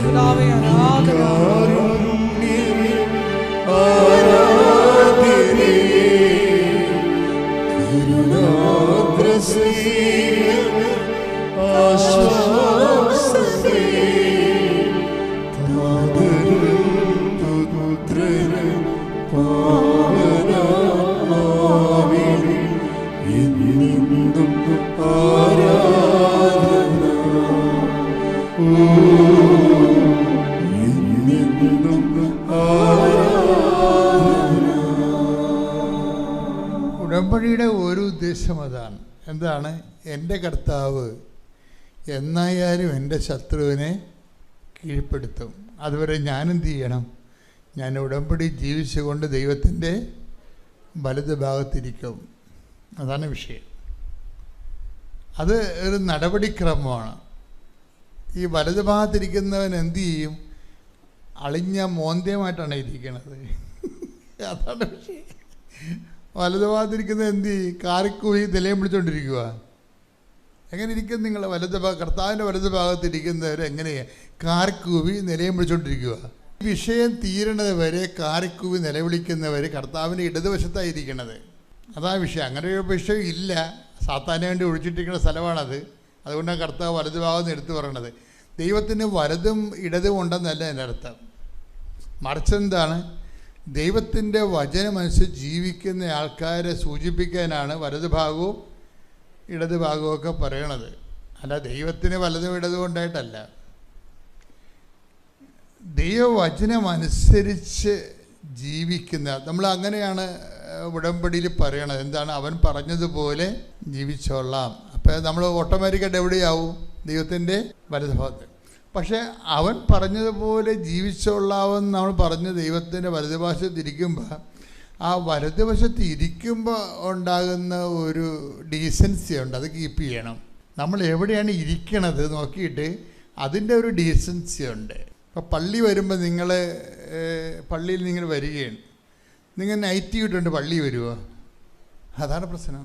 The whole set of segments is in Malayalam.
പിതാവേ ആരാധന. ഉടമ്പടിയുടെ ഒരു ഉദ്ദേശം അതാണ്. എന്താണ്? എൻ്റെ കർത്താവ് എന്നായാലും എൻ്റെ ശത്രുവിനെ കീഴ്പ്പെടുത്തും. അതുവരെ ഞാനെന്ത് ചെയ്യണം? ഞാൻ ഉടമ്പടി ജീവിച്ചുകൊണ്ട് ദൈവത്തിൻ്റെ വലത് ഭാഗത്തിരിക്കും. അതാണ് വിഷയം. അത് ഒരു നടപടിക്രമമാണ്. ഈ വലത് ഭാഗത്തിരിക്കുന്നവൻ എന്തു ചെയ്യും? അളിഞ്ഞ മോന്ത്യമായിട്ടാണ് ഇരിക്കുന്നത്. അതാണ് വിഷയം. വലത് ഭാഗത്തിരിക്കുന്നത് എന്ത് ചെയ്യും? കാറിക്കൂവി നിലയം പിടിച്ചുകൊണ്ടിരിക്കുക. എങ്ങനെ ഇരിക്കും നിങ്ങൾ? കർത്താവിൻ്റെ വലത് ഭാഗത്തിരിക്കുന്നവർ എങ്ങനെയാണ്? കാറിക്കൂവി നിലയം പിടിച്ചുകൊണ്ടിരിക്കുക. വിഷയം തീരണത് വരെ കാറിക്കൂവി നിലവിളിക്കുന്നവർ കർത്താവിൻ്റെ ഇടതുവശത്തായിരിക്കണത്. അതാണ് വിഷയം. അങ്ങനെ ഒരു വിഷയം ഇല്ല. സാത്താന് വേണ്ടി ഒഴിച്ചിട്ടിരിക്കുന്ന സ്ഥലമാണത്. അതുകൊണ്ടാണ് കർത്താവ് വലത് ഭാഗം എടുത്തു പറയണത്. ദൈവത്തിന് വലതും ഇടതും ഉണ്ടെന്നല്ല എൻ്റെ അർത്ഥം. മറിച്ചെന്താണ്? ദൈവത്തിൻ്റെ വചനമനുസരിച്ച് ജീവിക്കുന്ന ആൾക്കാരെ സൂചിപ്പിക്കാനാണ് വലത് ഭാഗവും ഇടത് ഭാഗവും ഒക്കെ പറയണത്. അല്ല ദൈവത്തിന് വലതും ഇടതും ഉണ്ടായിട്ടല്ല. ദൈവവചനമനുസരിച്ച് ജീവിക്കുന്ന നമ്മൾ അങ്ങനെയാണ് ഉടമ്പടിയിൽ പറയണത്. എന്താണ്? അവൻ പറഞ്ഞതുപോലെ ജീവിച്ചോളാം. അപ്പോൾ നമ്മൾ ഓട്ടോമാറ്റിക്കായിട്ട് എവിടെയാവും? ദൈവത്തിൻ്റെ വലതുഭാഗത്ത്. പക്ഷേ അവൻ പറഞ്ഞതുപോലെ ജീവിച്ചോളാമെന്ന് നമ്മൾ പറഞ്ഞ് ദൈവത്തിൻ്റെ വലതുവശത്ത് ഇരിക്കുമ്പോൾ, ആ വലതുവശത്ത് ഇരിക്കുമ്പോൾ ഉണ്ടാകുന്ന ഒരു ഡീസൻസി ഉണ്ട്. അത് കീപ്പ് ചെയ്യണം. നമ്മൾ എവിടെയാണ് ഇരിക്കണത് നോക്കിയിട്ട് അതിൻ്റെ ഒരു ഡീസൻസി ഉണ്ട്. ഇപ്പോൾ പള്ളി വരുമ്പോൾ നിങ്ങൾ പള്ളിയിൽ നിങ്ങൾ വരികയാണ്, നിങ്ങൾ നൈറ്റി ഇട്ടുകൊണ്ട് പള്ളി വരുമോ? അതാണ് പ്രശ്നം.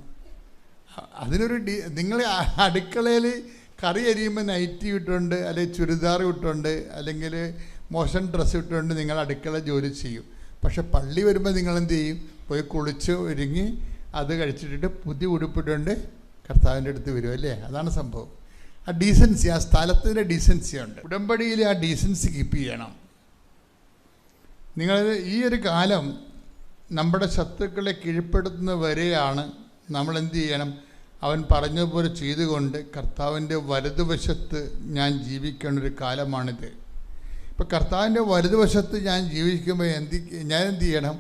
അതിനൊരു നിങ്ങൾ അടുക്കളയിൽ കറി അരിയുമ്പോൾ നൈറ്റി ഇട്ടുകൊണ്ട് അല്ലെങ്കിൽ ചുരിദാർ ഇട്ടുകൊണ്ട് അല്ലെങ്കിൽ മോശം ഡ്രസ്സ് ഇട്ടുകൊണ്ട് നിങ്ങൾ അടുക്കള ജോലി ചെയ്യും. പക്ഷെ പള്ളി വരുമ്പോൾ നിങ്ങളെന്ത് ചെയ്യും? പോയി കുളിച്ച് ഒരുങ്ങി അത് കഴിച്ചിട്ടിട്ട് പുതിയ ഉടുപ്പിട്ടുകൊണ്ട് കർത്താവിൻ്റെ അടുത്ത് വരും അല്ലേ? അതാണ് സംഭവം. ആ ഡീസൻസി, ആ സ്ഥലത്തിൻ്റെ ഡീസൻസി ഉണ്ട്. ഉടമ്പടിയിൽ ആ ഡീസൻസി കീപ്പ് ചെയ്യണം. നിങ്ങൾ ഈ ഒരു കാലം നമ്മുടെ ശത്രുക്കളെ കീഴ്പ്പെടുത്തുന്ന വരെയാണ് നമ്മൾ എന്ത് ചെയ്യണം? അവൻ പറഞ്ഞതുപോലെ ചെയ്തുകൊണ്ട് കർത്താവിൻ്റെ വലതുവശത്ത് ഞാൻ ജീവിക്കേണ്ട ഒരു കാലമാണിത്. ഇപ്പോൾ കർത്താവിൻ്റെ വലതുവശത്ത് ഞാൻ ജീവിക്കുമ്പോൾ ഞാൻ എന്ത് ചെയ്യണം?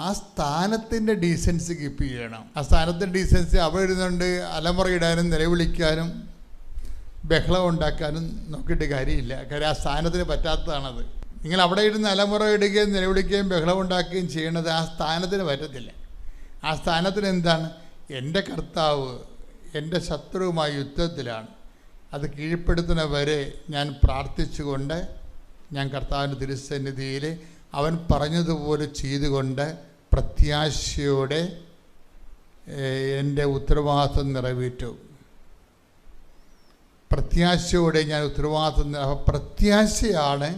ആ സ്ഥാനത്തിൻ്റെ ഡീസൻസി കീപ്പ് ചെയ്യണം. ആ സ്ഥാനത്തിൻ്റെ ഡീസൻസി അവിടെ ഇരുന്നുകൊണ്ട് അലമുറയിടാനും നിലവിളിക്കാനും ബഹളം ഉണ്ടാക്കാനും നോക്കിയിട്ട് കാര്യമില്ല. കാര്യം ആ സ്ഥാനത്തിന് പറ്റാത്തതാണത്. നിങ്ങൾ അവിടെ ഇരുന്ന് അലമുറ ഇടുകയും നിലവിളിക്കുകയും ബഹളം ഉണ്ടാക്കുകയും ചെയ്യണത് ആ സ്ഥാനത്തിന് പറ്റത്തില്ല. ആ സ്ഥാനത്തിന് എന്താണ്? എൻ്റെ കർത്താവ് എൻ്റെ ശത്രുവുമായി യുദ്ധത്തിലാണ്. അത് കീഴ്പ്പെടുത്തുന്ന വരെ ഞാൻ പ്രാർത്ഥിച്ചുകൊണ്ട് ഞാൻ കർത്താവിൻ്റെ തിരുസന്നിധിയിൽ അവൻ പറഞ്ഞതുപോലെ ചെയ്തുകൊണ്ട് പ്രത്യാശയോടെ എൻ്റെ ഉത്തരവാദിത്വം നിറവേറ്റും. പ്രത്യാശയോടെ ഞാൻ ഉത്തരവാദിത്വം പ്രത്യാശയാണ്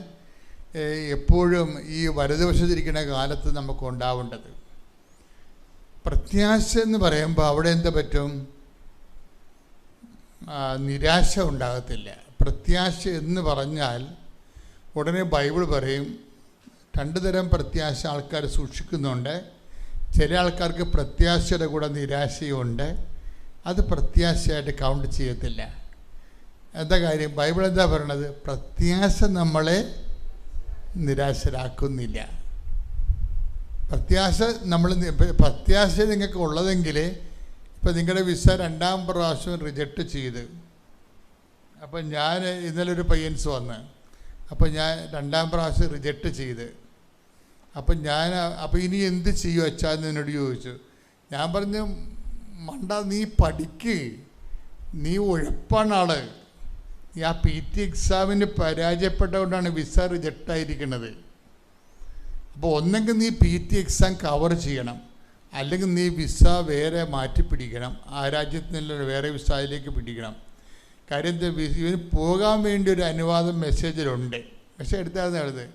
എപ്പോഴും ഈ വലതുവശത്തിരിക്കുന്ന കാലത്ത് നമുക്ക് ഉണ്ടാവേണ്ടത്. പ്രത്യാശ എന്ന് പറയുമ്പോൾ അവിടെ എന്ത് പറ്റും? നിരാശ ഉണ്ടാകത്തില്ല. പ്രത്യാശ എന്ന് പറഞ്ഞാൽ ഉടനെ ബൈബിൾ പറയും രണ്ട് തരം പ്രത്യാശ ആൾക്കാർ സൂക്ഷിക്കുന്നുണ്ട്. ചില ആൾക്കാർക്ക് പ്രത്യാശയുടെ കൂടെ നിരാശയുണ്ട്. അത് പ്രത്യാശയായിട്ട് കൗണ്ട് ചെയ്യത്തില്ല. എന്താ കാര്യം? ബൈബിൾ എന്താ പറയണത്? പ്രത്യാശ നമ്മളെ നിരാശരാക്കുന്നില്ല. പ്രത്യാശ നിങ്ങൾക്ക് ഉള്ളതെങ്കിൽ ഇപ്പം നിങ്ങളുടെ വിസ 2ാം പ്രാവശ്യം റിജക്റ്റ് ചെയ്ത്, അപ്പം ഞാൻ ഇന്നലെ ഒരു പയ്യൻസ് വന്ന്, അപ്പം ഞാൻ 2ാം പ്രാവശ്യം റിജക്റ്റ് ചെയ്ത്, അപ്പം ഇനി എന്ത് ചെയ്യും അച്ഛാ എന്ന് എന്നോട് ചോദിച്ചു. ഞാൻ പറഞ്ഞു, മണ്ട നീ പഠിക്ക്, നീ ഉഴപ്പാണ് ആള്. നീ ആ PT എക്സാമിന് പരാജയപ്പെട്ടതുകൊണ്ടാണ് വിസ റിജക്റ്റായിരിക്കുന്നത്. അപ്പോൾ ഒന്നെങ്കിൽ നീ PT എക്സാം കവർ ചെയ്യണം, അല്ലെങ്കിൽ നീ വിസ വേറെ മാറ്റി പിടിക്കണം. ആ രാജ്യത്ത് നിന്ന് വേറെ വിസയിലേക്ക് പിടിക്കണം. കാര്യം ഇവന് പോകാൻ വേണ്ടി ഒരു അനുവാദം മെസ്സേജിലുണ്ട്. മെസ്സേജ് എടുത്തായിരുന്നു എഴുത്.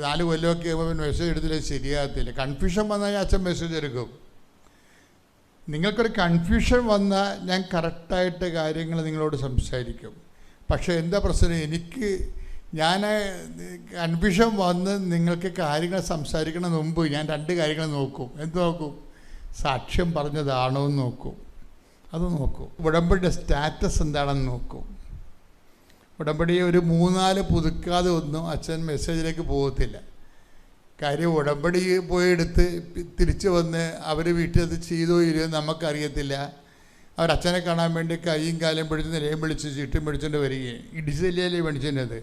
4 കൊല്ലമൊക്കെ ആകുമ്പോൾ മെസ്സേജ് എടുത്തില്ല, ശരിയാകത്തില്ല. കൺഫ്യൂഷൻ വന്നാൽ അച്ഛൻ മെസ്സേജ് എടുക്കും. നിങ്ങൾക്കൊരു കൺഫ്യൂഷൻ വന്നാൽ ഞാൻ കറക്റ്റായിട്ട് കാര്യങ്ങൾ നിങ്ങളോട് സംസാരിക്കും. പക്ഷേ എന്താ പ്രശ്നം, ഞാൻ കൺഫ്യൂഷൻ വന്ന് നിങ്ങൾക്ക് കാര്യങ്ങൾ സംസാരിക്കണ മുമ്പ് ഞാൻ 2 കാര്യങ്ങൾ നോക്കും. എന്ത് നോക്കും? സാക്ഷ്യം പറഞ്ഞതാണോ എന്ന് നോക്കും. അത് നോക്കും. ഉടമ്പടിയുടെ സ്റ്റാറ്റസ് എന്താണെന്ന് നോക്കും. ഉടമ്പടി ഒരു 3-4 പുതുക്കാതെ ഒന്നും അച്ഛൻ മെസ്സേജിലേക്ക് പോകത്തില്ല. കാര്യം ഉടമ്പടി പോയെടുത്ത് തിരിച്ച് വന്ന് അവർ വീട്ടിൽ അത് ചെയ്തോ ഇല്ലയോ നമുക്കറിയത്തില്ല. അവരച്ഛനെ കാണാൻ വേണ്ടി കൈയും കാലും പിടിച്ച് നിലയും പിടിച്ച് ചീട്ടും പിടിച്ചുകൊണ്ട് വരികയും ഇടിച്ചല്ലേ മേടിച്ചത്.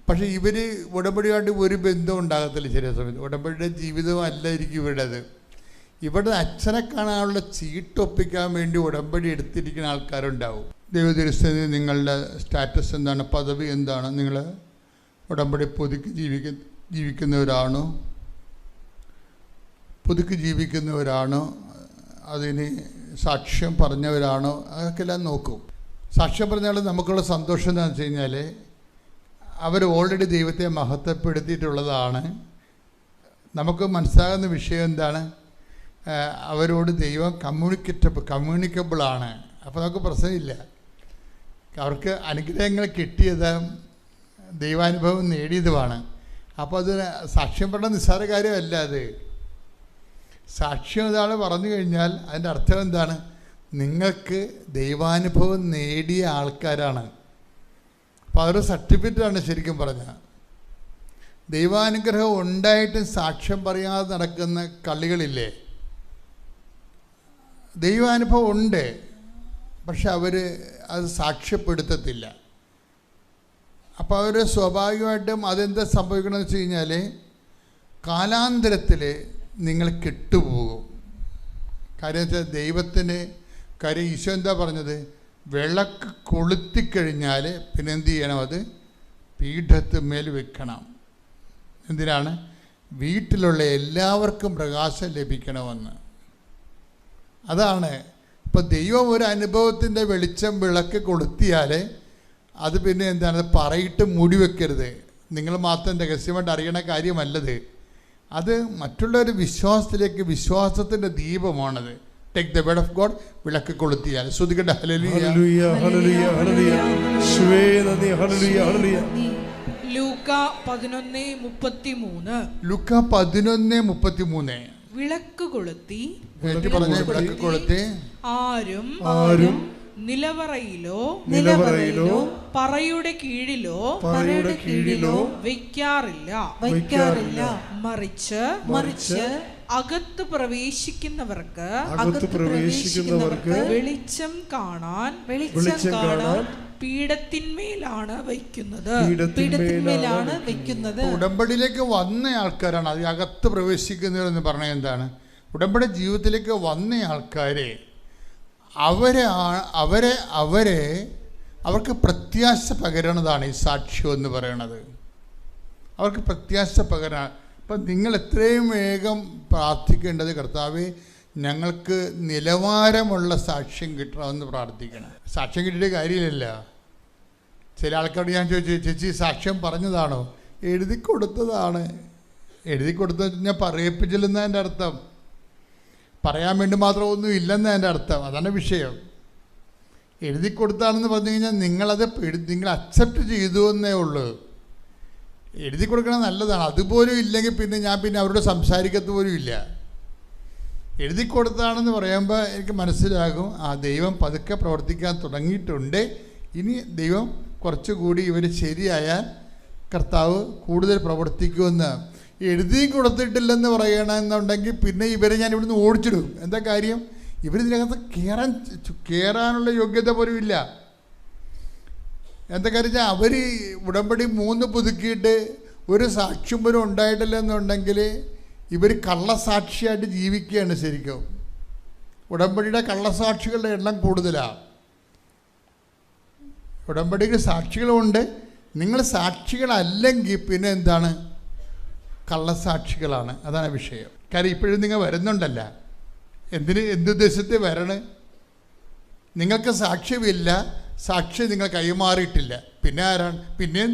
പക്ഷേ ഇവർ ഉടമ്പടിയായിട്ട് ഒരു ബന്ധവും ഉണ്ടാകത്തില്ല. ചില സമയത്ത് ഉടമ്പടിയുടെ ജീവിതമല്ലായിരിക്കും ഇവരുടേത്. ഇവിടെ അച്ഛനെ കാണാനുള്ള ചീട്ടൊപ്പിക്കാൻ വേണ്ടി ഉടമ്പടി എടുത്തിരിക്കുന്ന ആൾക്കാരുണ്ടാവും. ദൈവതിരുസ്ഥിതി നിങ്ങളുടെ സ്റ്റാറ്റസ് എന്താണ്, പദവി എന്താണ്, നിങ്ങൾ ഉടമ്പടി പുതുക്കി ജീവിക്കുന്നവരാണോ, അതിന് സാക്ഷ്യം പറഞ്ഞവരാണോ, അതൊക്കെ എല്ലാം നോക്കും. സാക്ഷ്യം പറഞ്ഞാൽ നമുക്കുള്ള സന്തോഷം എന്താണെന്ന് വെച്ച് കഴിഞ്ഞാൽ അവർ ഓൾറെഡി ദൈവത്തെ മഹത്വപ്പെടുത്തിയിട്ടുള്ളതാണ്. നമുക്ക് മനസ്സിലാകുന്ന വിഷയം എന്താണ്, അവരോട് ദൈവം കമ്മ്യൂണിക്കബിളാണ്. അപ്പോൾ നമുക്ക് പ്രശ്നമില്ല. അവർക്ക് അനുഗ്രഹങ്ങൾ കിട്ടിയത് ദൈവാനുഭവം നേടിയതുമാണ്. അപ്പോൾ അത് സാക്ഷ്യം പറഞ്ഞ നിസ്സാര കാര്യമല്ല. അത് സാക്ഷ്യം ഒരാൾ പറഞ്ഞു കഴിഞ്ഞാൽ അതിൻ്റെ അർത്ഥം എന്താണ്, നിങ്ങൾക്ക് ദൈവാനുഭവം നേടിയ ആൾക്കാരാണ്. അപ്പോൾ അതൊരു സർട്ടിഫിക്കറ്റാണ് ശരിക്കും പറഞ്ഞാൽ. ദൈവാനുഗ്രഹം ഉണ്ടായിട്ടും സാക്ഷ്യം പറയാതെ നടക്കുന്ന കളികളില്ലേ. ദൈവാനുഭവം ഉണ്ട്, പക്ഷെ അവർ അത് സാക്ഷ്യപ്പെടുത്തത്തില്ല. അപ്പോൾ അവർ സ്വാഭാവികമായിട്ടും അതെന്താ സംഭവിക്കണമെന്ന് വെച്ച് കഴിഞ്ഞാൽ കാലാന്തരത്തിൽ നിങ്ങൾ കെട്ടുപോകും. കാര്യം വെച്ചാൽ ദൈവത്തിന് കാര്യം ഈശോ എന്താ പറഞ്ഞത്, വിളക്ക് കൊളുത്തിക്കഴിഞ്ഞാൽ പിന്നെ എന്ത് ചെയ്യണം, അത് പീഠത്തിന്മേൽ വെക്കണം. എന്തിനാണ്? വീട്ടിലുള്ള എല്ലാവർക്കും പ്രകാശം ലഭിക്കണമെന്ന്. അതാണ്. ഇപ്പോൾ ദൈവം ഒരു അനുഭവത്തിൻ്റെ വെളിച്ചം വിളക്ക് കൊളുത്തിയാൽ അത് പിന്നെ എന്താണ്, അത് പറയിട്ട് മൂടി വെക്കരുത്. നിങ്ങൾ മാത്രം രഹസ്യമായിട്ട് അറിയണ കാര്യമല്ലത്. അത് മറ്റുള്ളവർ വിശ്വാസത്തിൻ്റെ ദീപമാണത്. Take the word of God, വിളക്ക് കൊളുത്തിയാൽ. ശ്രുതികട്ടെ ഹല്ലേലൂയ ഹല്ലേലൂയ ഹല്ലേലൂയ യേശുവേ നന്ദി ഹല്ലേലൂയ ഹല്ലേലൂയ. ലൂക്ക 11:33 വിളക്ക് കൊളുത്തി ആരും നിലവറയിലോ പറയുടെ കീഴിലോ വയ്ക്കാറില്ല. മറിച്ച് അകത്ത് പ്രവേശിക്കുന്നവർക്ക് വെളിച്ചം കാണാൻ പീഠത്തിന്മേലാണ് വയ്ക്കുന്നത്. ഉടമ്പടിയിലേക്ക് വന്ന ആൾക്കാരാണ് അത് അകത്ത് പ്രവേശിക്കുന്നവരെന്ന് പറഞ്ഞാൽ എന്താണ്, ഉടമ്പടി ജീവിതത്തിലേക്ക് വന്ന ആൾക്കാരെ അവർക്ക് പ്രത്യാശ പകരണതാണ് ഈ സാക്ഷ്യം എന്ന് പറയണത്. അവർക്ക് പ്രത്യാശ പകരാൻ. അപ്പം നിങ്ങൾ എത്രയും വേഗം പ്രാർത്ഥിക്കേണ്ടത്, കർത്താവേ ഞങ്ങൾക്ക് നിലവാരമുള്ള സാക്ഷ്യം കിട്ടണമെന്ന് പ്രാർത്ഥിക്കണം. സാക്ഷ്യം കിട്ടിയിട്ട് കാര്യമില്ല. ചില ആൾക്കാരോട് ഞാൻ ചോദിച്ചു, ചേച്ചി സാക്ഷ്യം പറഞ്ഞതാണോ? എഴുതി കൊടുത്തതാണ്. എഴുതി കൊടുത്തത് ഞാൻ പറയിപ്പിച്ചില്ലെന്ന എൻ്റെ അർത്ഥം. പറയാൻ വേണ്ടി മാത്രം ഒന്നും ഇല്ലെന്ന് എൻ്റെ അർത്ഥം. അതാണ് വിഷയം. എഴുതി കൊടുത്താണെന്ന് പറഞ്ഞു കഴിഞ്ഞാൽ നിങ്ങൾ അക്സെപ്റ്റ് ചെയ്തു എന്നേ ഉള്ളൂ. എഴുതി കൊടുക്കണം നല്ലതാണ്. അതുപോലും ഇല്ലെങ്കിൽ പിന്നെ ഞാൻ അവരോട് സംസാരിക്കത്ത് പോലും ഇല്ല. എഴുതി കൊടുത്താണെന്ന് പറയുമ്പോൾ എനിക്ക് മനസ്സിലാകും, ദൈവം പതുക്കെ പ്രവർത്തിക്കാൻ തുടങ്ങിയിട്ടുണ്ട്. ഇനി ദൈവം കുറച്ചുകൂടി ഇവർ ശരിയായാൽ കർത്താവ് കൂടുതൽ പ്രവർത്തിക്കുമെന്ന്. എഴുതി കൊടുത്തിട്ടില്ലെന്ന് പറയണമെന്നുണ്ടെങ്കിൽ പിന്നെ ഇവരെ ഞാൻ ഇവിടുന്ന് ഓടിച്ചിടും. എന്താ കാര്യം? ഇവരിതിനകത്ത് കയറാനുള്ള യോഗ്യത പോലും ഇല്ല. എന്താ കാര്യം വെച്ചാൽ അവർ ഉടമ്പടി 3 പുതുക്കിയിട്ട് ഒരു സാക്ഷ്യം പോലും ഉണ്ടായിട്ടില്ലെന്നുണ്ടെങ്കിൽ ഇവർ കള്ളസാക്ഷിയായിട്ട് ജീവിക്കുകയാണ് ശരിക്കും. ഉടമ്പടിയുടെ കള്ളസാക്ഷികളുടെ എണ്ണം കൂടുതലാണ്. ഉടമ്പടിക്ക് സാക്ഷികളുമുണ്ട്. നിങ്ങൾ സാക്ഷികളല്ലെങ്കിൽ പിന്നെ എന്താണ്, കള്ളസാക്ഷികളാണ്. അതാണ് വിഷയം. കാര്യം ഇപ്പോഴും നിങ്ങൾ വരുന്നുണ്ടല്ല, എന്തുദ്ദേശത്തെ വരണം? നിങ്ങൾക്ക് സാക്ഷ്യമില്ല, സാക്ഷി നിങ്ങൾ കൈമാറിയിട്ടില്ല. പിന്നെ ആരാണ്? പിന്നെയും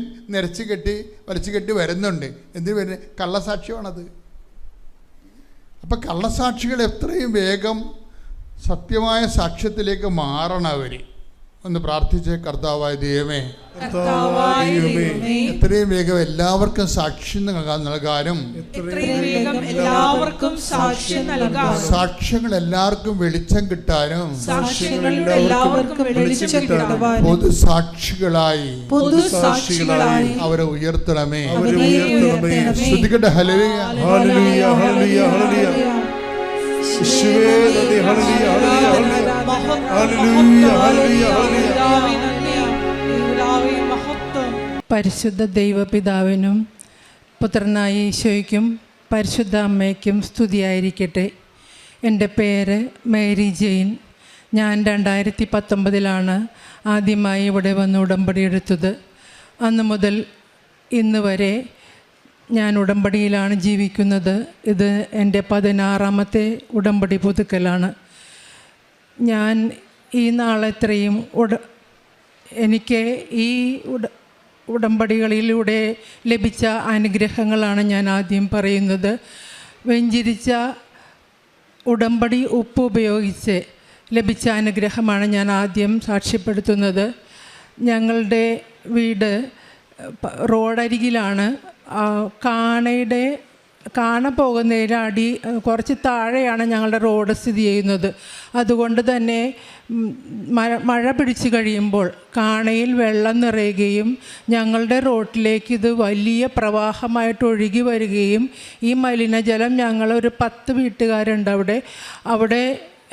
വലിച്ചു കെട്ടി വരുന്നുണ്ട്. എന്തിനു വരുന്നത്? കള്ളസാക്ഷ്യമാണത്. അപ്പം കള്ളസാക്ഷികൾ എത്രയും വേഗം സത്യമായ സാക്ഷ്യത്തിലേക്ക് മാറണം. അവർ ഒന്ന് പ്രാർത്ഥിച്ച്, കർത്താവായ ദൈവമേ, എത്രയും വേഗം എല്ലാവർക്കും സാക്ഷ്യം നൽകാനും സാക്ഷ്യങ്ങൾ എല്ലാവർക്കും വെളിച്ചം കിട്ടാനും പൊതുസാക്ഷികളായി അവരെ ഉയർത്തണമേ. ശ്രദ്ധിക്കട്ടെ. Hallelujah, hallelujah, hallelujah, hallelujah. പരിശുദ്ധ ദൈവപിതാവിനും പുത്രനായ ഈശോയ്ക്കും പരിശുദ്ധ അമ്മയ്ക്കും സ്തുതിയായിരിക്കട്ടെ. എൻ്റെ പേര് മേരി ജെയിൻ. ഞാൻ 2019 ആദ്യമായി ഇവിടെ വന്ന് ഉടമ്പടി എടുത്തത്. അന്ന് മുതൽ ഇന്ന് വരെ ഞാൻ ഉടമ്പടിയിലാണ് ജീവിക്കുന്നത്. ഇത് എൻ്റെ 16ാമത്തെ ഉടമ്പടി പുതുക്കലാണ്. ഞാൻ ഈ നാളെത്രയും എനിക്ക് ഈ ഉടമ്പടികളിലൂടെ ലഭിച്ച അനുഗ്രഹങ്ങളാണ് ഞാൻ ആദ്യം പറയുന്നത്. വെഞ്ചിരിച്ച ഉടമ്പടി ഉപ്പ് ഉപയോഗിച്ച് ലഭിച്ച അനുഗ്രഹമാണ് ഞാൻ ആദ്യം സാക്ഷ്യപ്പെടുത്തുന്നത്. ഞങ്ങളുടെ വീട് റോഡരികിലാണ്. കാണ പോകുന്നതിന് കുറച്ച് താഴെയാണ് ഞങ്ങളുടെ റോഡ് സ്ഥിതി ചെയ്യുന്നത്. അതുകൊണ്ട് തന്നെ മഴ പിടിച്ചു കഴിയുമ്പോൾ കാണയിൽ വെള്ളം നിറയുകയും ഞങ്ങളുടെ റോട്ടിലേക്ക് ഇത് വലിയ പ്രവാഹമായിട്ട് ഒഴുകി വരികയും ഈ മലിനജലം ഞങ്ങളൊരു 10 വീട്ടുകാരുണ്ട് അവിടെ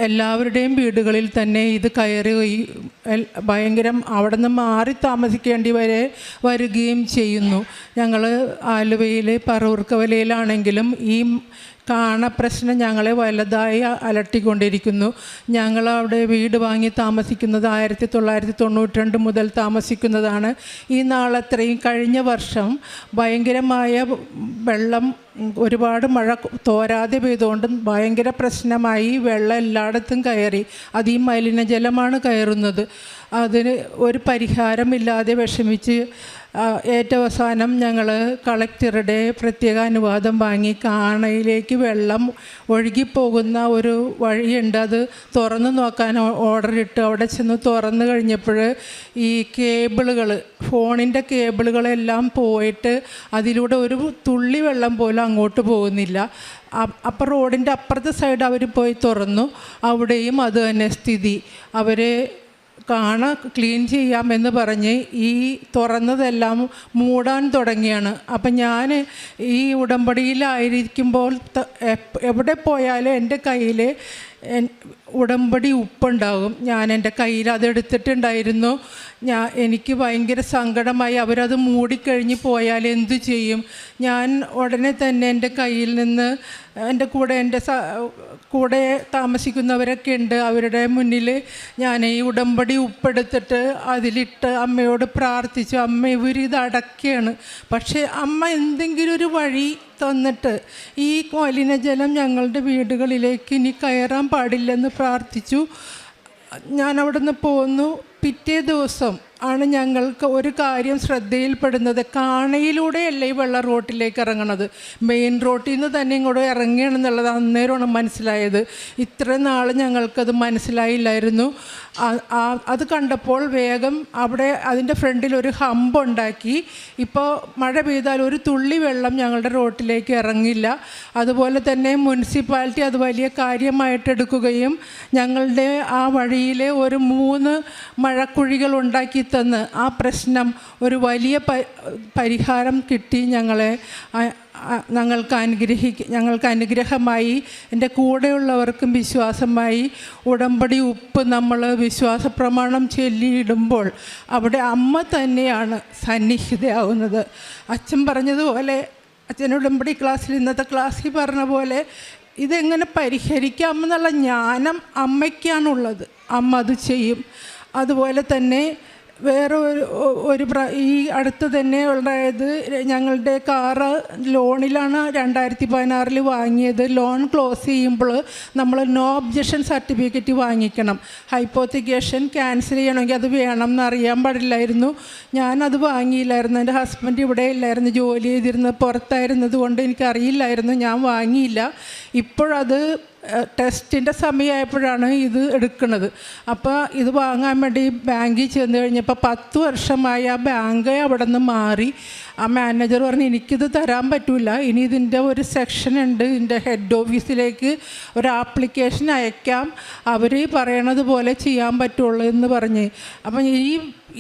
എല്ലാവരുടെയും വീടുകളിൽ തന്നെ ഇത് കയറുകയും ഭയങ്കരം അവിടെ നിന്ന് മാറി താമസിക്കേണ്ടി വരികയും ചെയ്യുന്നു. ഞങ്ങൾ ആലുവയിൽ പറവൂർക്കവലയിലാണെങ്കിലും ഈ പ്രശ്നം ഞങ്ങളെ വലുതായി അലട്ടിക്കൊണ്ടിരിക്കുന്നു. ഞങ്ങളവിടെ വീട് വാങ്ങി താമസിക്കുന്നത് 1992 മുതൽ താമസിക്കുന്നതാണ്. ഈ നാളത്രയും കഴിഞ്ഞ വർഷം ഭയങ്കരമായ വെള്ളം, ഒരുപാട് മഴ തോരാതെ പെയ്തുകൊണ്ട് ഭയങ്കര പ്രശ്നമായി. വെള്ളം എല്ലായിടത്തും കയറി. അത് ഈ മലിനജലമാണ് കയറുന്നത്. അതിന് ഒരു പരിഹാരമില്ലാതെ വിഷമിച്ച് ഏറ്റവും അവസാനം ഞങ്ങൾ കളക്ടറുടെ പ്രത്യേക അനുവാദം വാങ്ങി കാണയിലേക്ക് വെള്ളം ഒഴുകിപ്പോകുന്ന ഒരു വഴിയുണ്ട്. അത് തുറന്നു നോക്കാൻ ഓർഡർ ഇട്ട് അവിടെ ചെന്ന് തുറന്നു കഴിഞ്ഞപ്പോൾ ഈ ഫോണിൻ്റെ കേബിളുകളെല്ലാം പോയിട്ട് അതിലൂടെ ഒരു തുള്ളി വെള്ളം പോലും അങ്ങോട്ട് പോകുന്നില്ല. അപ്പം റോഡിൻ്റെ അപ്പുറത്തെ സൈഡ് അവർ പോയി തുറന്നു. അവിടെയും അത് തന്നെ സ്ഥിതി. അവർ ക്ലീൻ ചെയ്യാമെന്ന് പറഞ്ഞ് ഈ തുറന്നതെല്ലാം മൂടാൻ തുടങ്ങിയാണ്. അപ്പം ഞാൻ ഈ ഉടമ്പടിയിലായിരിക്കുമ്പോൾ എവിടെ പോയാലും എൻ്റെ കയ്യിൽ ഉടമ്പടി ഉപ്പുണ്ടാകും. ഞാൻ എൻ്റെ കയ്യിൽ അതെടുത്തിട്ടുണ്ടായിരുന്നു. എനിക്ക് ഭയങ്കര സങ്കടമായി. അവരത് മൂടിക്കഴിഞ്ഞ് പോയാൽ എന്തു ചെയ്യും? ഞാൻ ഉടനെ തന്നെ എൻ്റെ കയ്യിൽ നിന്ന് എൻ്റെ കൂടെ താമസിക്കുന്നവരൊക്കെ ഉണ്ട്, അവരുടെ മുന്നിൽ ഞാൻ ഈ ഉടമ്പടി ഉപ്പെടുത്തിട്ട് അതിലിട്ട് അമ്മയോട് പ്രാർത്ഥിച്ചു. അമ്മ ഇവരിത് അടക്കുകയാണ്, പക്ഷേ അമ്മ എന്തെങ്കിലും ഒരു വഴി തന്നിട്ട് ഈ മലിനജലം ഞങ്ങളുടെ വീടുകളിലേക്ക് ഇനി കയറാൻ പാടില്ലെന്ന് പ്രാർത്ഥിച്ചു. ഞാൻ അവിടെ നിന്ന് പോന്നു. പിറ്റേ ദിവസം ആണ് ഞങ്ങൾക്ക് ഒരു കാര്യം ശ്രദ്ധയിൽപ്പെടുന്നത്. കാണയിലൂടെയല്ല ഈ വെള്ളം റോട്ടിലേക്ക് ഇറങ്ങണത്, മെയിൻ റോട്ടിൽ നിന്ന് തന്നെ ഇങ്ങോട്ട് ഇറങ്ങുകയാണെന്നുള്ളത് അന്നേരമാണ് മനസ്സിലായത്. ഇത്ര നാൾ ഞങ്ങൾക്കത് മനസ്സിലായില്ലായിരുന്നു. അത് കണ്ടപ്പോൾ വേഗം അവിടെ അതിൻ്റെ ഫ്രണ്ടിൽ ഒരു ഹമ്പുണ്ടാക്കി. ഇപ്പോൾ മഴ പെയ്താൽ ഒരു തുള്ളി വെള്ളം ഞങ്ങളുടെ റോട്ടിലേക്ക് ഇറങ്ങില്ല. അതുപോലെ തന്നെ മുനിസിപ്പാലിറ്റി അത് വലിയ കാര്യമായിട്ട് എടുക്കുകയും ഞങ്ങളുടെ ആ വഴിയിൽ ഒരു 3 മഴക്കുഴികൾ ഉണ്ടാക്കി തന്ന് ആ പ്രശ്നം ഒരു വലിയ പരിഹാരം കിട്ടി. ഞങ്ങൾക്ക് അനുഗ്രഹമായി. എൻ്റെ കൂടെയുള്ളവർക്കും വിശ്വാസമായി. ഉടമ്പടി ഉപ്പ് നമ്മൾ വിശ്വാസ പ്രമാണം ചൊല്ലിയിടുമ്പോൾ അവിടെ അമ്മ തന്നെയാണ് സന്നിഹിതയാവുന്നത്. അച്ഛൻ പറഞ്ഞതുപോലെ, അച്ഛൻ ഉടമ്പടി ഇന്നത്തെ ക്ലാസ്സിൽ പറഞ്ഞ പോലെ ഇതെങ്ങനെ പരിഹരിക്കാമെന്നുള്ള ജ്ഞാനം അമ്മയ്ക്കാണുള്ളത്. അമ്മ അത് ചെയ്യും. അതുപോലെ തന്നെ വേറെ ഈ അടുത്ത് തന്നെ ഉണ്ടായത്, ഞങ്ങളുടെ കാറ് ലോണിലാണ് 2016 വാങ്ങിയത്. ലോൺ ക്ലോസ് ചെയ്യുമ്പോൾ നമ്മൾ നോ ഒബ്ജക്ഷൻ സർട്ടിഫിക്കറ്റ് വാങ്ങിക്കണം. ഹൈപ്പോത്തിക്കേഷൻ ക്യാൻസൽ ചെയ്യണമെങ്കിൽ അത് വേണം എന്നറിയാൻ പാടില്ലായിരുന്നു. ഞാനത് വാങ്ങിയില്ലായിരുന്നു. എൻ്റെ ഹസ്ബൻഡ് ഇവിടെ ഇല്ലായിരുന്നു, ജോലി ചെയ്തിരുന്നത് പുറത്തായിരുന്നത് കൊണ്ട് എനിക്കറിയില്ലായിരുന്നു, ഞാൻ വാങ്ങിയില്ല. ഇപ്പോഴത് ടെസ്റ്റിൻ്റെ സമയമായപ്പോഴാണ് ഇത് എടുക്കുന്നത്. അപ്പോൾ ഇത് വാങ്ങാൻ വേണ്ടി ബാങ്കിൽ ചെന്ന് കഴിഞ്ഞപ്പോൾ 10 വർഷമായി ആ ബാങ്ക് അവിടെ നിന്ന് മാറി. ആ മാനേജർ പറഞ്ഞു എനിക്കിത് തരാൻ പറ്റില്ല, ഇനി ഇതിൻ്റെ ഒരു സെക്ഷൻ ഉണ്ട്, ഇതിൻ്റെ ഹെഡ് ഓഫീസിലേക്ക് ഒരു ആപ്ലിക്കേഷൻ അയക്കാം, അവർ പറയണത് പോലെ ചെയ്യാൻ പറ്റുള്ളൂ എന്ന് പറഞ്ഞ്. അപ്പം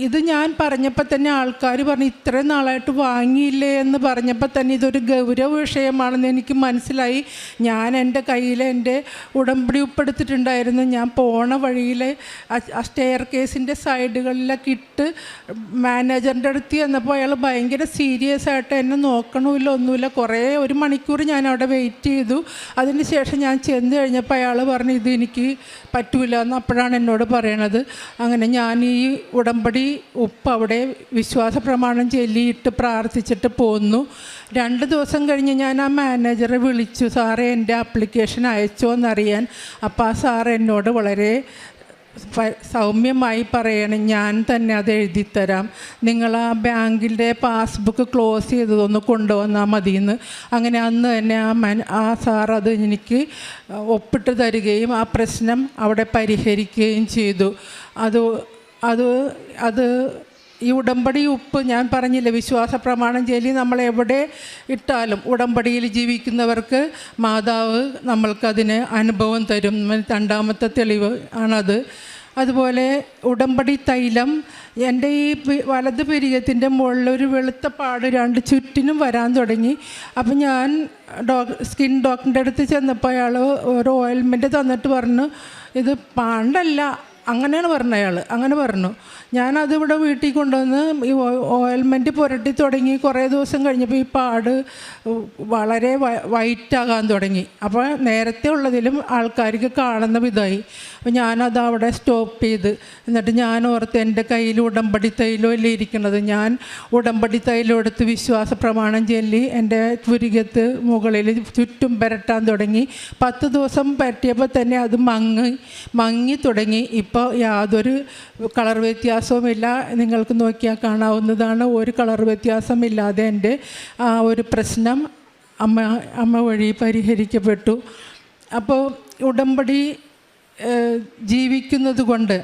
ഇത് ഞാൻ പറഞ്ഞപ്പോൾ തന്നെ ആൾക്കാർ പറഞ്ഞു ഇത്രയും നാളായിട്ട് വാങ്ങിയില്ലേ എന്ന് പറഞ്ഞപ്പോൾ തന്നെ ഇതൊരു ഗൗരവ വിഷയമാണെന്ന് എനിക്ക് മനസ്സിലായി. ഞാൻ എൻ്റെ കയ്യിൽ എൻ്റെ ഉടമ്പടി ഉൾപ്പെടുത്തിയിട്ടുണ്ടായിരുന്നു. ഞാൻ പോണ വഴിയിൽ ആ സ്റ്റെയർ കേസിൻ്റെ സൈഡുകളിലൊക്കെ ഇട്ട് മാനേജറിൻ്റെ അടുത്ത് ചെന്നപ്പോൾ അയാൾ ഭയങ്കര സീരിയസ് ആയിട്ട് എന്നെ നോക്കണമില്ല, ഒന്നുമില്ല. ഒരു മണിക്കൂർ ഞാൻ അവിടെ വെയിറ്റ് ചെയ്തു. അതിന് ശേഷം ഞാൻ ചെന്ന് കഴിഞ്ഞപ്പോൾ അയാൾ പറഞ്ഞു ഇത് എനിക്ക് പറ്റൂല എന്ന്. അപ്പോഴാണ് എന്നോട് പറയണത്. അങ്ങനെ ഞാൻ ഈ ഉടമ്പടി ഉപ്പ് അവിടെ വിശ്വാസ പ്രമാണം ചൊല്ലിയിട്ട് പ്രാർത്ഥിച്ചിട്ട് പോന്നു. 2 ദിവസം കഴിഞ്ഞ് ഞാൻ ആ മാനേജറെ വിളിച്ചു, സാറേ എൻ്റെ ആപ്ലിക്കേഷൻ അയച്ചോ എന്നറിയാൻ. അപ്പോൾ ആ സാർ എന്നോട് വളരെ സൗമ്യമായി പറയണം ഞാൻ തന്നെ അത് എഴുതിത്തരാം, നിങ്ങൾ ആ ബാങ്കിൻ്റെ പാസ്ബുക്ക് ക്ലോസ് ചെയ്തതൊന്ന് കൊണ്ടുവന്നാൽ മതിയെന്ന്. അങ്ങനെ അന്ന് തന്നെ ആ സാർ അത് എനിക്ക് ഒപ്പിട്ട് തരികയും ആ പ്രശ്നം അവിടെ പരിഹരിക്കുകയും ചെയ്തു. അത് ഈ ഉടമ്പടി ഉപ്പ് ഞാൻ പറഞ്ഞില്ല, വിശ്വാസ പ്രമാണം ചൊല്ലി നമ്മൾ എവിടെ ഇട്ടാലും ഉടമ്പടിയിൽ ജീവിക്കുന്നവർക്ക് മാതാവ് നമ്മൾക്കതിന് അനുഭവം തരും. 2ാമത്തെ തെളിവ് ആണത്. അതുപോലെ ഉടമ്പടി തൈലം എൻ്റെ ഈ വലത് പിരികത്തിൻ്റെ മുകളിലൊരു വെളുത്ത പാട് 2 ചുറ്റിനും വരാൻ തുടങ്ങി. അപ്പം ഞാൻ സ്കിൻ ഡോക്ടറിൻ്റെ അടുത്ത് ചെന്നപ്പോൾ അയാൾ ഒരു ഓയിൽമെൻറ്റ് തന്നിട്ട് പറഞ്ഞു ഇത് പാണ്ടല്ല, അങ്ങനെയാണ് പറഞ്ഞത് അയാൾ. അങ്ങനെ പറഞ്ഞു. ഞാനതിവിടെ വീട്ടിൽ കൊണ്ടുവന്ന് ഈ ഓയിൽമെൻറ്റ് പുരട്ടി തുടങ്ങി. കുറേ ദിവസം കഴിഞ്ഞപ്പോൾ ഈ പാട് വളരെ വൈറ്റാകാൻ തുടങ്ങി. അപ്പോൾ നേരത്തെ ഉള്ളതിലും ആൾക്കാർക്ക് കാണുന്ന വിധമായി. അപ്പോൾ ഞാനത് അവിടെ സ്റ്റോപ്പ് ചെയ്ത്, എന്നിട്ട് ഞാൻ ഓർത്ത് എൻ്റെ കയ്യിൽ ഉടമ്പടി തൈലം അല്ലേ ഇരിക്കുന്നത്. ഞാൻ ഉടമ്പടി തൈലം എടുത്ത് വിശ്വാസ പ്രമാണം ചൊല്ലി എൻ്റെ പുരികത്ത് മുകളിൽ ചുറ്റും പുരട്ടാൻ തുടങ്ങി. 10 ദിവസം പരട്ടിയപ്പോൾ തന്നെ അത് മങ്ങി തുടങ്ങി. ഇപ്പോൾ യാതൊരു കളർ വ്യത്യാസവുമില്ല. നിങ്ങൾക്ക് നോക്കിയാൽ കാണാവുന്നതാണ്. ഒരു കളർ വ്യത്യാസമില്ലാതെ എൻ്റെ ആ ഒരു പ്രശ്നം അമ്മ വഴി പരിഹരിക്കപ്പെട്ടു. അപ്പോൾ ഉടമ്പടി ജീവിക്കുന്നത് കൊണ്ട്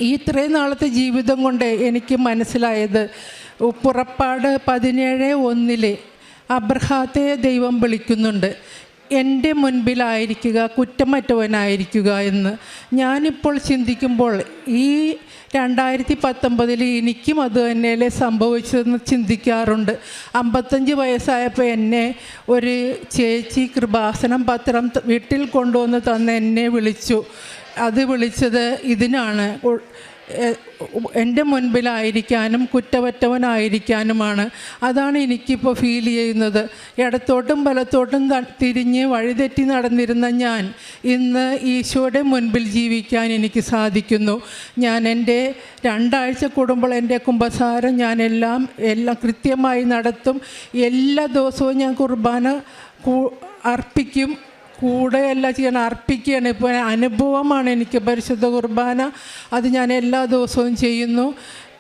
ഈ ഇത്രയും നാളത്തെ ജീവിതം കൊണ്ട് എനിക്ക് മനസ്സിലായത്, പുറപ്പാട് 17:1 അബ്രഹാത്തെ ദൈവം വിളിക്കുന്നുണ്ട്, എൻ്റെ മുൻപിലായിരിക്കുക, കുറ്റമറ്റവനായിരിക്കുക എന്ന്. ഞാനിപ്പോൾ ചിന്തിക്കുമ്പോൾ ഈ 2019 എനിക്കും അത് തന്നെയല്ലേ സംഭവിച്ചതെന്ന് ചിന്തിക്കാറുണ്ട്. 55 വയസ്സായപ്പോൾ എന്നെ ഒരു ചേച്ചി കൃപാസനം പത്രം വീട്ടിൽ കൊണ്ടുവന്ന് തന്ന് എന്നെ വിളിച്ചു. അത് വിളിച്ചത് ഇതിനാണ്, എൻ്റെ മുൻപിലായിരിക്കാനും കുറ്റമറ്റവനായിരിക്കാനുമാണ്. അതാണ് എനിക്കിപ്പോൾ ഫീൽ ചെയ്യുന്നത്. ഇടത്തോട്ടും വലത്തോട്ടും തിരിഞ്ഞ് വഴിതെറ്റി നടന്നിരുന്ന ഞാൻ ഇന്ന് ഈശോയുടെ മുൻപിൽ ജീവിക്കാൻ എനിക്ക് സാധിക്കുന്നു. ഞാൻ എൻ്റെ 2 ആഴ്ച കൂടുമ്പോൾ എൻ്റെ കുമ്പസാരം ഞാൻ എല്ലാം കൃത്യമായി നടത്തും. എല്ലാ ദിവസവും ഞാൻ കുർബാന അർപ്പിക്കും. കൂടെയല്ല ചെയ്യണം, അർപ്പിക്കുകയാണ്. ഇപ്പോൾ അനുഭവമാണ് എനിക്ക് പരിശുദ്ധ കുർബാന. അത് ഞാൻ എല്ലാ ദിവസവും ചെയ്യുന്നു.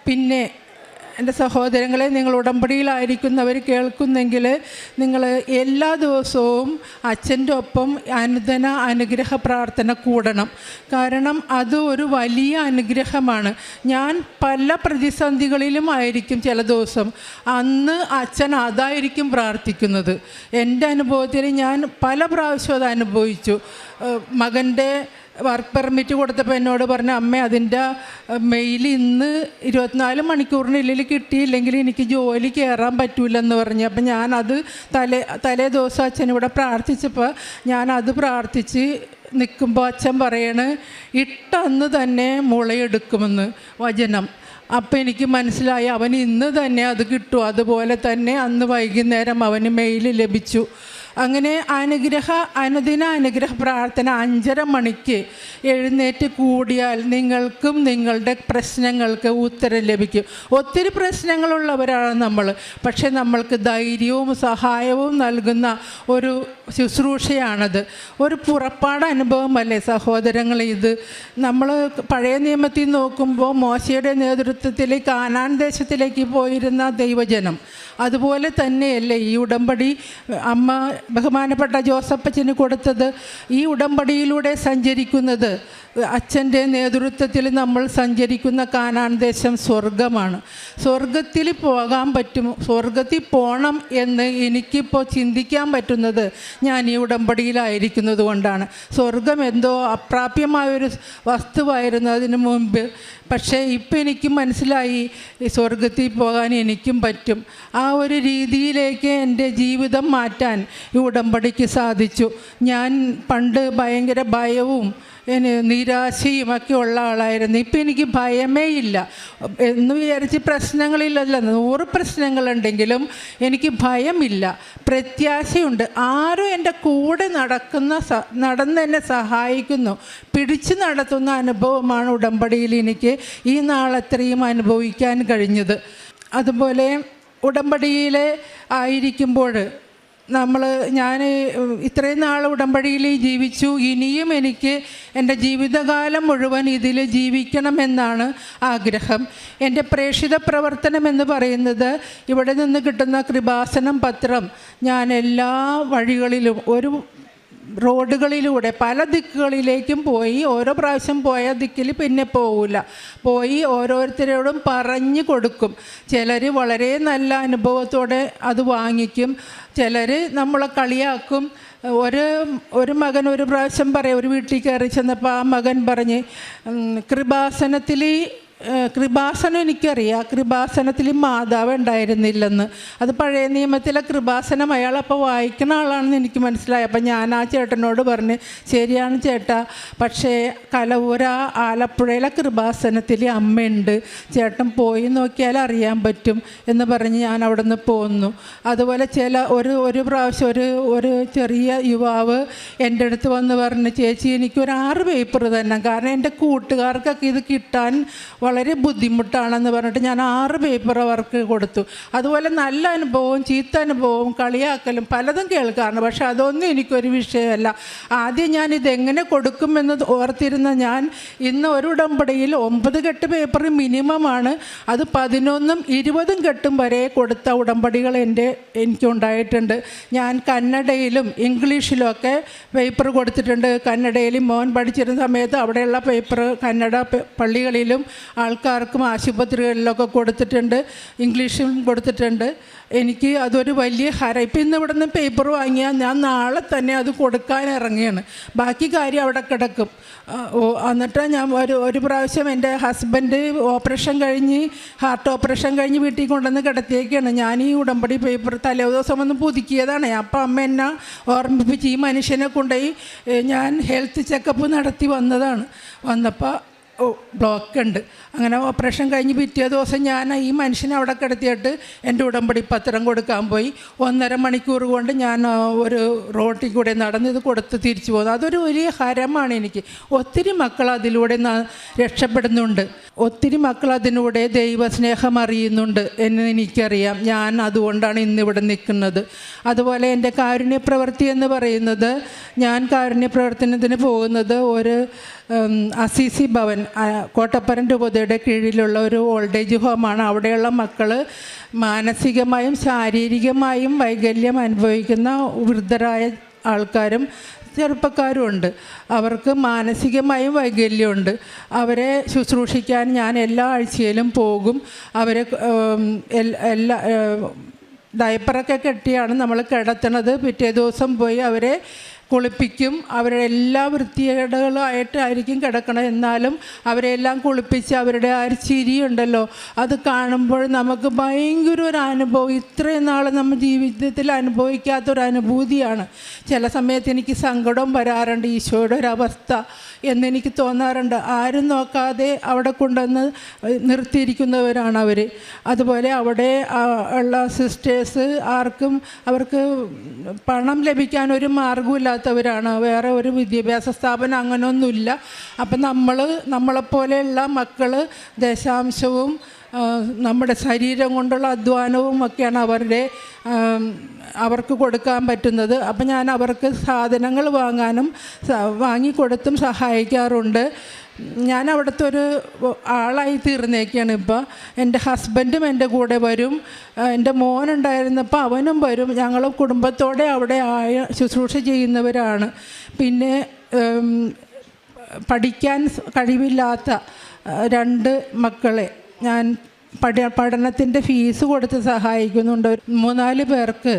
പിന്നെ എൻ്റെ സഹോദരങ്ങളെ, നിങ്ങൾ ഉടമ്പടിയിലായിരിക്കുന്നവർ കേൾക്കുന്നെങ്കിൽ നിങ്ങൾ എല്ലാ ദിവസവും അച്ഛൻ്റെ ഒപ്പം അനുഗ്രഹ പ്രാർത്ഥന കൂടണം. കാരണം അത് ഒരു വലിയ അനുഗ്രഹമാണ്. ഞാൻ പല പ്രതിസന്ധികളിലും ആയിരിക്കും ചില ദിവസം, അന്ന് അച്ഛൻ അതായിരിക്കും പ്രാർത്ഥിക്കുന്നത്. എൻ്റെ അനുഭവത്തിൽ ഞാൻ പല പ്രാവശ്യം അത് അനുഭവിച്ചു. മകൻ്റെ വർക്ക് പെർമിറ്റ് കൊടുത്തപ്പോൾ എന്നോട് പറഞ്ഞു, അമ്മ അതിൻ്റെ മെയിൽ ഇന്ന് 24 മണിക്കൂറിനുള്ളിൽ കിട്ടിയില്ലെങ്കിൽ എനിക്ക് ജോലി കയറാൻ പറ്റൂലെന്ന് പറഞ്ഞു. അപ്പം ഞാനത് തലേ ദിവസം അച്ഛനിവിടെ പ്രാർത്ഥിച്ചപ്പോൾ ഞാനത് പ്രാർത്ഥിച്ച് നിൽക്കുമ്പോൾ അച്ഛൻ പറയണ്, ഇട്ടന്ന് തന്നെ മുളയെടുക്കുമെന്ന് വചനം. അപ്പം എനിക്ക് മനസ്സിലായി അവന് ഇന്ന് തന്നെ അത് കിട്ടും. അതുപോലെ തന്നെ അന്ന് വൈകുന്നേരം അവന് മെയിൽ ലഭിച്ചു. അങ്ങനെ അനുദിന അനുഗ്രഹ പ്രാർത്ഥന 5:30 മണിക്ക് എഴുന്നേറ്റ് കൂടിയാൽ നിങ്ങൾക്കും നിങ്ങളുടെ പ്രശ്നങ്ങൾക്ക് ഉത്തരം ലഭിക്കും. ഒത്തിരി പ്രശ്നങ്ങളുള്ളവരാണ് നമ്മൾ, പക്ഷേ നമ്മൾക്ക് ധൈര്യവും സഹായവും നൽകുന്ന ഒരു ശുശ്രൂഷയാണത്. ഒരു പുറപ്പാട് അനുഭവമല്ലേ സഹോദരങ്ങളെ ഇത്? നമ്മൾ പഴയ നിയമത്തിൽ നോക്കുമ്പോൾ മോശയുടെ നേതൃത്വത്തിൽ കാനാൻ ദേശത്തിലേക്ക് പോയിരുന്ന ദൈവജനം, അതുപോലെ തന്നെയല്ലേ ഈ ഉടമ്പടി അമ്മ ബഹുമാനപ്പെട്ട ജോസഫച്ചന് കൊടുത്തത്? ഈ ഉടമ്പടിയിലൂടെ സഞ്ചരിക്കുന്നത്, അച്ഛൻ്റെ നേതൃത്വത്തിൽ നമ്മൾ സഞ്ചരിക്കുന്ന കാനാൻ ദേശം സ്വർഗമാണ്. സ്വർഗത്തിൽ പോകാൻ പറ്റും, സ്വർഗത്തിൽ പോകണം എന്ന് എനിക്കിപ്പോൾ ചിന്തിക്കാൻ പറ്റുന്നത് ഞാൻ ഈ ഉടമ്പടിയിലായിരിക്കുന്നത് കൊണ്ടാണ്. സ്വർഗം എന്തോ അപ്രാപ്യമായൊരു വസ്തുവായിരുന്നു അതിനു മുൻപ്. പക്ഷേ ഇപ്പം എനിക്ക് മനസ്സിലായി സ്വർഗത്തിൽ പോകാൻ എനിക്കും പറ്റും. ആ ഒരു രീതിയിലേക്ക് എൻ്റെ ജീവിതം മാറ്റാൻ ഈ ഉടമ്പടിക്ക് സാധിച്ചു. ഞാൻ പണ്ട് ഭയങ്കര ഭയവും നിരാശയും ഒക്കെ ഉള്ള ആളായിരുന്നു. ഇപ്പം എനിക്ക് ഭയമേ ഇല്ല എന്ന് വിചാരിച്ച് പ്രശ്നങ്ങളില്ലല്ലോ, 100 പ്രശ്നങ്ങളുണ്ടെങ്കിലും എനിക്ക് ഭയമില്ല, പ്രത്യാശയുണ്ട്. ആരും എൻ്റെ കൂടെ നടന്ന് എന്നെ സഹായിക്കുന്നു, പിടിച്ചു നടത്തുന്ന അനുഭവമാണ് ഉടമ്പടിയിൽ എനിക്ക് ഈ നാളത്രയും അനുഭവിക്കാൻ കഴിഞ്ഞത്. അതുപോലെ ഉടമ്പടിയിൽ ആയിരിക്കുമ്പോൾ ഞാൻ ഇത്രയും നാൾ ഉടമ്പടിയിൽ ജീവിച്ചു, ഇനിയും എനിക്ക് എൻ്റെ ജീവിതകാലം മുഴുവൻ ഇതിൽ ജീവിക്കണമെന്നാണ് ആഗ്രഹം. എൻ്റെ പ്രേക്ഷിത പ്രവർത്തനം എന്ന് പറയുന്നത് ഇവിടെ നിന്ന് കിട്ടുന്ന കൃപാസനം പത്രം ഞാൻ എല്ലാ വഴികളിലും റോഡുകളിലൂടെ പല ദിക്കുകളിലേക്കും പോയി, ഓരോ പ്രാവശ്യം പോയ ദിക്കിൽ പിന്നെ പോകില്ല, പോയി ഓരോരുത്തരോടും പറഞ്ഞു കൊടുക്കും. ചിലർ വളരെ നല്ല അനുഭവത്തോടെ അത് വാങ്ങിക്കും, ചിലർ നമ്മളെ കളിയാക്കും. ഒരു മകൻ ഒരു പ്രാവശ്യം ഒരു വീട്ടിൽ കയറി ചെന്നപ്പോൾ ആ മകൻ പറഞ്ഞ്, കൃപാസനം എനിക്കറിയാം, കൃപാസനത്തിൽ മാതാവ് ഉണ്ടായിരുന്നില്ലെന്ന്. അത് പഴയ നിയമത്തിലെ കൃപാസനം അയാളപ്പോൾ വായിക്കുന്ന ആളാണെന്ന് എനിക്ക് മനസ്സിലായി. അപ്പം ഞാൻ ആ ചേട്ടനോട് പറഞ്ഞ്, ശരിയാണ് ചേട്ടാ, പക്ഷേ കലവൂര ആലപ്പുഴയിലെ കൃപാസനത്തിൽ അമ്മയുണ്ട്, ചേട്ടൻ പോയി നോക്കിയാൽ അറിയാൻ പറ്റും എന്ന് പറഞ്ഞ് ഞാൻ അവിടെ നിന്ന് പോന്നു. അതുപോലെ ഒരു പ്രാവശ്യം ഒരു ചെറിയ യുവാവ് എൻ്റെ അടുത്ത് വന്ന് പറഞ്ഞ്, ചേച്ചി എനിക്കൊരു 6 പേപ്പർ തന്നെ, കാരണം എൻ്റെ കൂട്ടുകാർക്കൊക്കെ ഇത് കിട്ടാൻ വളരെ ബുദ്ധിമുട്ടാണെന്ന് പറഞ്ഞിട്ട് ഞാൻ 6 പേപ്പർ അവർക്ക് കൊടുത്തു. അതുപോലെ നല്ല അനുഭവവും ചീത്ത അനുഭവവും കളിയാക്കലും പലതും കേൾക്കാറുണ്ട്, പക്ഷെ അതൊന്നും എനിക്കൊരു വിഷയമല്ല. ആദ്യം ഞാൻ ഇതെങ്ങനെ കൊടുക്കുമെന്ന് ഓർത്തിരുന്ന ഞാൻ ഇന്ന് ഒരു ഉടമ്പടിയിൽ 9 കെട്ട് പേപ്പർ മിനിമമാണ്, അത് 11ഉം 20ഉം കെട്ടും വരെ കൊടുത്ത ഉടമ്പടികൾ എനിക്കുണ്ടായിട്ടുണ്ട്. ഞാൻ കന്നഡയിലും ഇംഗ്ലീഷിലും ഒക്കെ പേപ്പർ കൊടുത്തിട്ടുണ്ട്. കന്നഡയിൽ മോൻ പഠിച്ചിരുന്ന സമയത്ത് അവിടെയുള്ള പേപ്പർ കന്നഡ പള്ളികളിലും ആൾക്കാർക്കും ആശുപത്രികളിലൊക്കെ കൊടുത്തിട്ടുണ്ട്, ഇംഗ്ലീഷിലും കൊടുത്തിട്ടുണ്ട്. എനിക്ക് അതൊരു വലിയ ഹരം. ഇപ്പം ഇന്ന് ഇവിടെ നിന്ന് പേപ്പർ വാങ്ങിയാൽ ഞാൻ നാളെ തന്നെ അത് കൊടുക്കാൻ ഇറങ്ങിയാണ്, ബാക്കി കാര്യം അവിടെ കിടക്കും. എന്നിട്ട് ഞാൻ ഒരു പ്രാവശ്യം എൻ്റെ ഹസ്ബൻഡ് ഹാർട്ട് ഓപ്പറേഷൻ കഴിഞ്ഞ് വീട്ടിൽ കൊണ്ടുവന്ന് കിടത്തിയേക്കാണ്. ഞാൻ ഈ ഉടമ്പടി പേപ്പർ തലേ ദിവസം ഒന്ന് പുതുക്കിയതാണ്. അപ്പം അമ്മ എന്നെ ഓർമ്മിപ്പിച്ച് ഈ മനുഷ്യനെ കൊണ്ടുപോയി ഞാൻ ഹെൽത്ത് ചെക്കപ്പ് നടത്തി വന്നപ്പോൾ ബ്ലോക്ക് ഉണ്ട്. അങ്ങനെ ഓപ്പറേഷൻ കഴിഞ്ഞ് പിറ്റേ ദിവസം ഞാൻ ഈ മനുഷ്യനെ അവിടെ കിടത്തിയിട്ട് എൻ്റെ ഉടമ്പടി പത്രം കൊടുക്കാൻ പോയി. 1.5 മണിക്കൂർ കൊണ്ട് ഞാൻ ഒരു റോട്ടിൽ കൂടെ നടന്നിത് കൊടുത്ത് തിരിച്ചു പോകുന്നു. അതൊരു വലിയ ഹരമാണ് എനിക്ക്. ഒത്തിരി മക്കൾ അതിലൂടെ രക്ഷപ്പെടുന്നുണ്ട്, ഒത്തിരി മക്കൾ അതിലൂടെ ദൈവസ്നേഹം അറിയുന്നുണ്ട് എന്ന് എനിക്കറിയാം. ഞാൻ അതുകൊണ്ടാണ് ഇന്നിവിടെ നിൽക്കുന്നത്. അതുപോലെ എൻ്റെ കാരുണ്യപ്രവൃത്തി എന്ന് പറയുന്നത്, ഞാൻ കാരുണ്യപ്രവർത്തനത്തിന് പോകുന്നത് ഒരു അസീസി ഭവൻ കോട്ടപ്പുറം രൂപതയുടെ കീഴിലുള്ള ഒരു ഓൾഡേജ് ഹോമാണ്. അവിടെയുള്ള മക്കൾ മാനസികമായും ശാരീരികമായും വൈകല്യം അനുഭവിക്കുന്ന വൃദ്ധരായ ആൾക്കാരും ചെറുപ്പക്കാരും ഉണ്ട്. അവർക്ക് മാനസികമായും വൈകല്യമുണ്ട്. അവരെ ശുശ്രൂഷിക്കാൻ ഞാൻ എല്ലാ ആഴ്ചയിലും പോകും. അവരെ ഡയപ്പറൊക്കെ കെട്ടിയാണ് നമ്മൾ കിടത്തണത്. പിറ്റേ ദിവസം പോയി അവരെ കുളിപ്പിക്കും. അവരുടെ എല്ലാ വൃത്തികേടുകളായിട്ടായിരിക്കും കിടക്കണം, എന്നാലും അവരെല്ലാം കുളിപ്പിച്ച് അവരുടെ ആ ഒരു ചിരിയുണ്ടല്ലോ, അത് കാണുമ്പോൾ നമുക്ക് ഭയങ്കര ഒരു അനുഭവം, ഇത്രയും നാൾ നമ്മൾ ജീവിതത്തിൽ അനുഭവിക്കാത്തൊരു അനുഭൂതിയാണ്. ചില സമയത്ത് എനിക്ക് സങ്കടം വരാറുണ്ട്, ഈശോയുടെ ഒരവസ്ഥ എന്നെനിക്ക് തോന്നാറുണ്ട്. ആരും നോക്കാതെ അവിടെ കൊണ്ടുവന്ന് നിർത്തിയിരിക്കുന്നവരാണ് അവർ. അതുപോലെ അവിടെ ഉള്ള സിസ്റ്റേഴ്സ് ആർക്കും അവർക്ക് പണം ലഭിക്കാൻ ഒരു മാർഗമില്ലാത്തവരാണ്. വേറെ ഒരു വിദ്യാഭ്യാസ സ്ഥാപനം അങ്ങനെയൊന്നുമില്ല. അപ്പം നമ്മളെപ്പോലെയുള്ള മക്കൾ ദശാംശവും നമ്മുടെ ശരീരം കൊണ്ടുള്ള അധ്വാനവും ഒക്കെയാണ് അവർക്ക് കൊടുക്കാൻ പറ്റുന്നത്. അപ്പം ഞാൻ അവർക്ക് സാധനങ്ങൾ വാങ്ങിക്കൊടുത്തും സഹായിക്കാറുണ്ട്. ഞാൻ അവിടുത്തെ ഒരു ആളായി തീർന്നേക്കാണ് ഇപ്പോൾ. എൻ്റെ ഹസ്ബൻഡും എൻ്റെ കൂടെ വരും, എൻ്റെ മോനുണ്ടായിരുന്നപ്പോൾ അവനും വരും. ഞങ്ങൾ കുടുംബത്തോടെ അവിടെ ശുശ്രൂഷ ചെയ്യുന്നവരാണ്. പിന്നെ പഠിക്കാൻ കഴിവില്ലാത്ത 2 മക്കളെ ഞാൻ പഠനത്തിൻ്റെ ഫീസ് കൊടുത്ത് സഹായിക്കുന്നുണ്ട്. 3-4 പേർക്ക്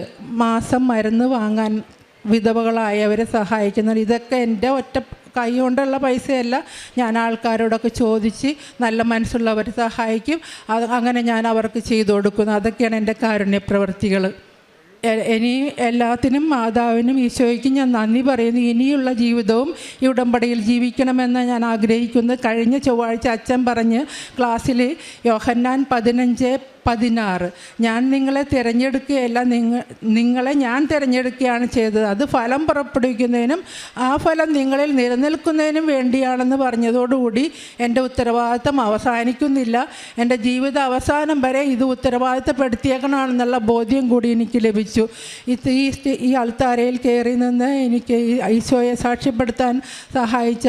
മാസം മരുന്ന് വാങ്ങാൻ വിധവകളായവരെ സഹായിക്കുന്നുണ്ട്. ഇതൊക്കെ എൻ്റെ ഒറ്റ കൈ കൊണ്ടുള്ള പൈസയല്ല, ഞാൻ ആൾക്കാരോടൊക്കെ ചോദിച്ച് നല്ല മനസ്സുള്ളവരെ സഹായിക്കും. അങ്ങനെ ഞാൻ അവർക്ക് ചെയ്തു കൊടുക്കുന്നു. അതൊക്കെയാണ് എൻ്റെ കാരുണ്യ പ്രവൃത്തികൾ. ഇനി എല്ലാത്തിനും മാതാവിനും ഈശോയ്ക്കും ഞാൻ നന്ദി പറയുന്നു. ഇനിയുള്ള ജീവിതവും ഈ ഉടമ്പടിയിൽ ജീവിക്കണമെന്ന് ഞാൻ ആഗ്രഹിക്കുന്നു. കഴിഞ്ഞ ചൊവ്വാഴ്ച അച്ഛൻ പറഞ്ഞ് ക്ലാസ്സിൽ യോഹന്നാൻ 15:16 ഞാൻ നിങ്ങളെ തിരഞ്ഞെടുക്കുകയല്ല, നിങ്ങളെ ഞാൻ തിരഞ്ഞെടുക്കുകയാണ് ചെയ്തത്. അത് ഫലം പുറപ്പെടുവിക്കുന്നതിനും ആ ഫലം നിങ്ങളിൽ നിലനിൽക്കുന്നതിനും വേണ്ടിയാണെന്ന് പറഞ്ഞതോടുകൂടി എൻ്റെ ഉത്തരവാദിത്തം അവസാനിക്കുന്നില്ല. എൻ്റെ ജീവിത അവസാനം വരെ ഇത് ഉത്തരവാദിത്തപ്പെടുത്തിയേക്കണമെന്നുള്ള ബോധ്യം കൂടി എനിക്ക് ലഭിച്ചു. ഈ അൾത്താരയിൽ കയറി നിന്ന് എനിക്ക് ഈശോയെ സാക്ഷ്യപ്പെടുത്താൻ സഹായിച്ച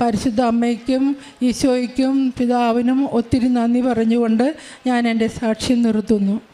പരിശുദ്ധ അമ്മയ്ക്കും ഈശോയ്ക്കും പിതാവിനും ഒത്തിരി നന്ദി പറഞ്ഞുകൊണ്ട് ഞാൻ എൻ്റെ സാക്ഷ്യം നിർത്തുന്നു.